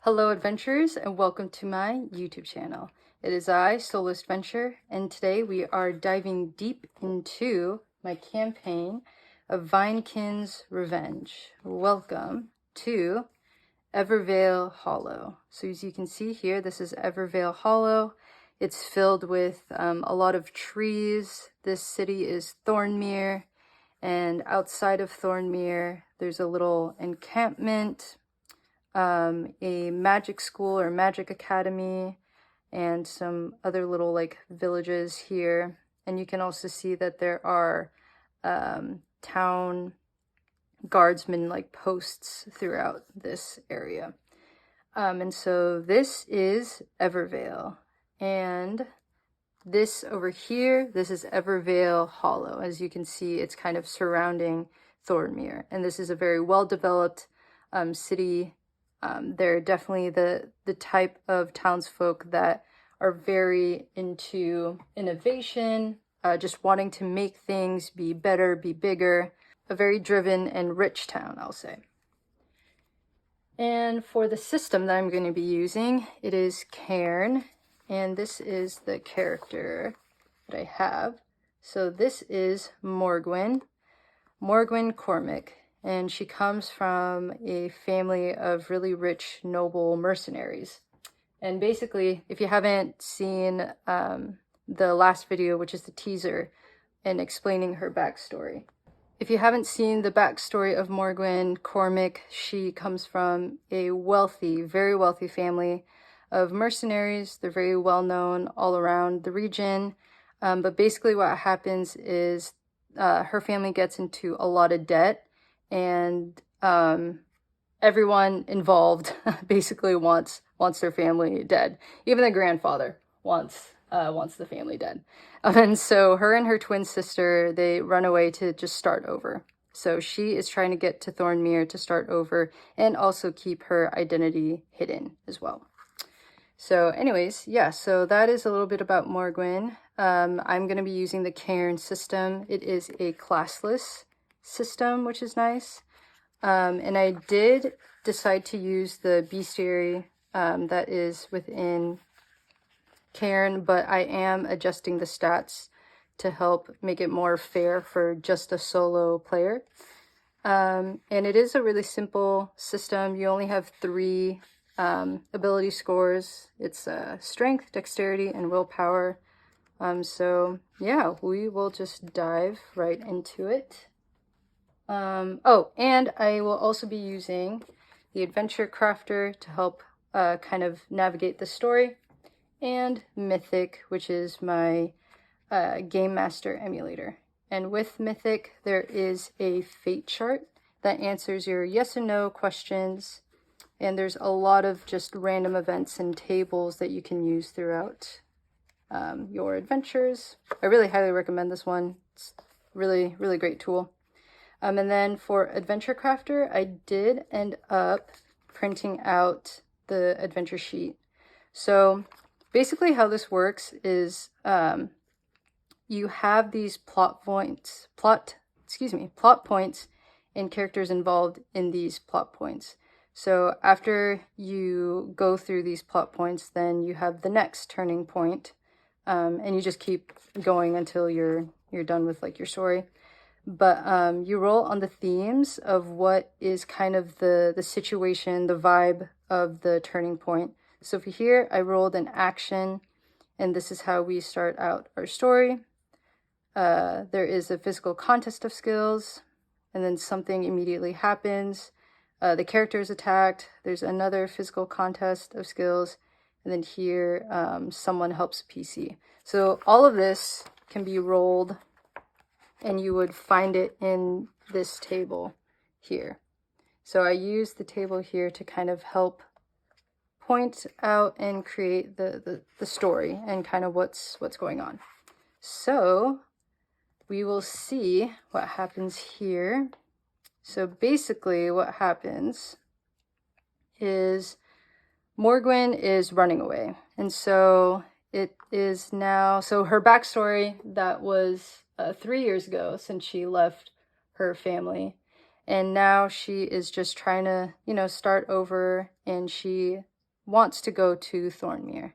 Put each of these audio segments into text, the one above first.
Hello adventurers, and welcome to my YouTube channel. It is I, Soloist Venture, and today we are diving deep into my campaign of Vinekin's Revenge. Welcome to Everveil Hollow. So as you can see here, this is Everveil Hollow. It's filled with a lot of trees. This city is THORNMERE, and outside of THORNMERE, there's a little encampment, a magic school or magic academy, and some other little like villages here. And you can also see that there are town guardsmen like posts throughout this area. And so this is Everveil, and this over here, this is Everveil Hollow. As you can see, it's kind of surrounding THORNMERE, and this is a very well-developed city. They're definitely the type of townsfolk that are very into innovation, just wanting to make things be better, be bigger. A very driven and rich town, I'll say. And for the system that I'm going to be using, it is CAIRN, and this is the character that I have. So this is Morgwen Cormac. And she comes from a family of really rich, noble mercenaries. And basically, if you haven't seen the last video, which is the teaser, and explaining her backstory. If you haven't seen the backstory of Morgwen Cormac, she comes from a wealthy, very wealthy family of mercenaries. They're very well known all around the region. But basically what happens is her family gets into a lot of debt, and everyone involved basically wants their family dead. Even the grandfather wants the family dead. And so her and her twin sister, they run away to just start over. So she is trying to get to THORNMERE to start over and also keep her identity hidden as well. So anyways, yeah, so that is a little bit about Morgwen. I'm going to be using the CAIRN system. It is a classless system, which is nice. And I did decide to use the bestiary that is within CAIRN, but I am adjusting the stats to help make it more fair for just a solo player. And it is a really simple system. You only have 3 ability scores. It's strength, dexterity, and willpower. So yeah, we will just dive right into it. Oh, and I will also be using the Adventure Crafter to help kind of navigate the story, and Mythic, which is my Game Master emulator. And with Mythic, there is a fate chart that answers your yes and no questions, and there's a lot of just random events and tables that you can use throughout your adventures. I really highly recommend this one. It's really, really great tool. And then for Adventure Crafter, I did end up printing out the adventure sheet. So basically how this works is you have these plot points and characters involved in these plot points. So after you go through these plot points, then you have the next turning point, and you just keep going until you're done with like your story. But you roll on the themes of what is kind of the situation, the vibe of the turning point. So for here, I rolled an action, and this is how we start out our story. There is a physical contest of skills, and then something immediately happens. The character is attacked. There's another physical contest of skills, and then here someone helps PC. So all of this can be rolled, and you would find it in this table here. So I use the table here to kind of help point out and create the story and kind of what's going on. So we will see what happens here. So basically what happens is Morgwen is running away. And so it is now, so her backstory, that was 3 years ago since she left her family. And now she is just trying to, start over, and she wants to go to Thornmere.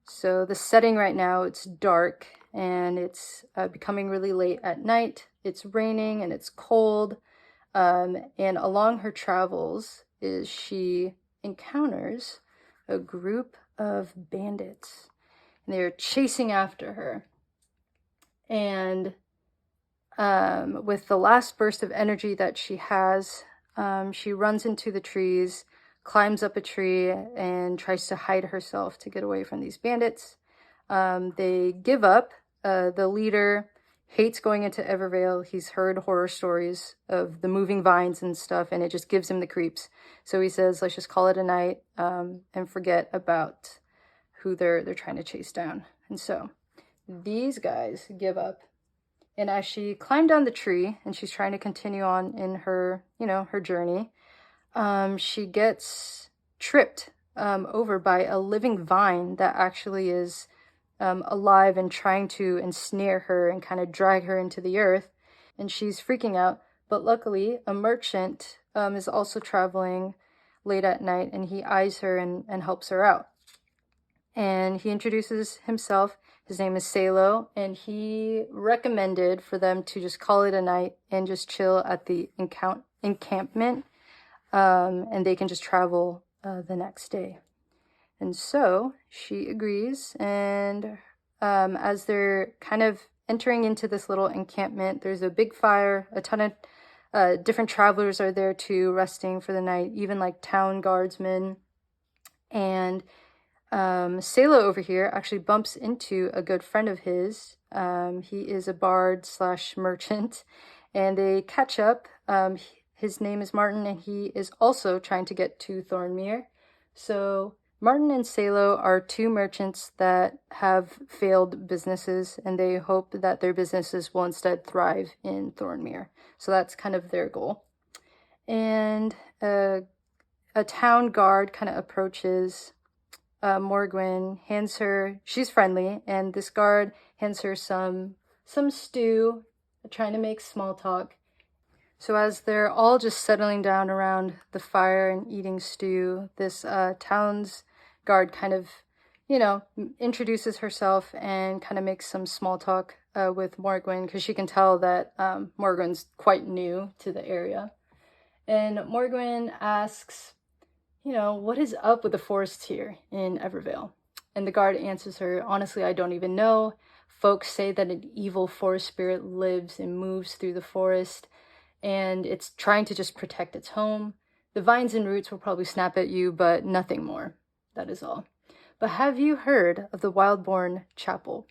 So the setting right now, it's dark and it's becoming really late at night. It's raining and it's cold. And along her travels she encounters a group of bandits. And they're chasing after her. And with the last burst of energy that she has, she runs into the trees, climbs up a tree, and tries to hide herself to get away from these bandits. They give up. The leader hates going into Everveil. He's heard horror stories of the moving vines and stuff, and it just gives him the creeps. So he says, let's just call it a night and forget about who they're trying to chase down. And so these guys give up. And as she climbed down the tree and she's trying to continue on in her, her journey, she gets tripped over by a living vine that actually is alive and trying to ensnare her and kind of drag her into the earth. And she's freaking out. But luckily, a merchant is also traveling late at night, and he eyes her and helps her out. And he introduces himself. His name is Salo, and he recommended for them to just call it a night and just chill at the encampment, and they can just travel the next day. And so she agrees, and as they're kind of entering into this little encampment, there's a big fire, a ton of different travelers are there too, resting for the night, even like town guardsmen. And Salo over here actually bumps into a good friend of his. He is a bard / merchant, and they catch up. His name is Martin, and he is also trying to get to Thornmere. So Martin and Salo are two merchants that have failed businesses, and they hope that their businesses will instead thrive in Thornmere. So that's kind of their goal. And a town guard kind of approaches Morgwen, hands her, she's friendly, and this guard hands her some stew, trying to make small talk. So as they're all just settling down around the fire and eating stew, this town's guard kind of, introduces herself and kind of makes some small talk with Morgwen, because she can tell that Morgwen's quite new to the area. And Morgwen asks, what is up with the forest here in Everveil? And the guard answers her, honestly, I don't even know. Folks say that an evil forest spirit lives and moves through the forest, and it's trying to just protect its home. The vines and roots will probably snap at you, but nothing more. That is all. But have you heard of the Wildborn Chapel?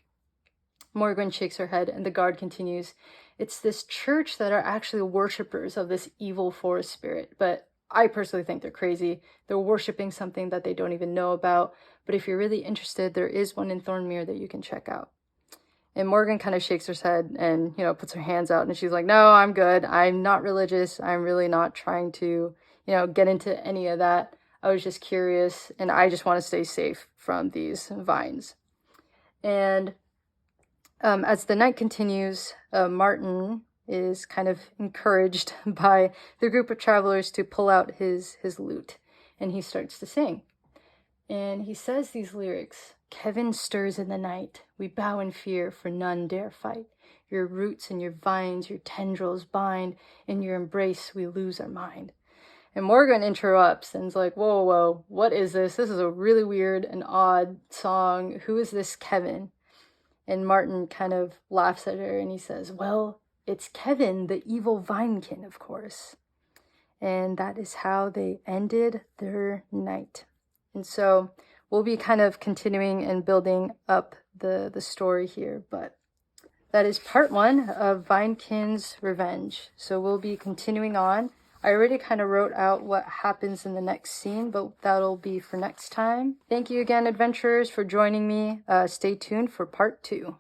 Morgwen shakes her head, and the guard continues, it's this church that are actually worshippers of this evil forest spirit, but I personally think they're crazy. They're worshipping something that they don't even know about. But if you're really interested, there is one in Thornmere that you can check out. And Morgwen kind of shakes her head and, puts her hands out. And she's like, no, I'm good. I'm not religious. I'm really not trying to, get into any of that. I was just curious. And I just want to stay safe from these vines. And as the night continues, Martin is kind of encouraged by the group of travelers to pull out his lute, and he starts to sing. And he says these lyrics, Kevin stirs in the night, we bow in fear, for none dare fight. Your roots and your vines, your tendrils bind, in your embrace we lose our mind. And Morgwen interrupts and is like, whoa, what is this? This is a really weird and odd song. Who is this Kevin? And Martin kind of laughs at her and he says, well, it's Kevin, the evil Vinekin, of course. And that is how they ended their night. And so we'll be kind of continuing and building up the story here. But that is part 1 of Vinekin's Revenge. So we'll be continuing on. I already kind of wrote out what happens in the next scene, but that'll be for next time. Thank you again, adventurers, for joining me. Stay tuned for part 2.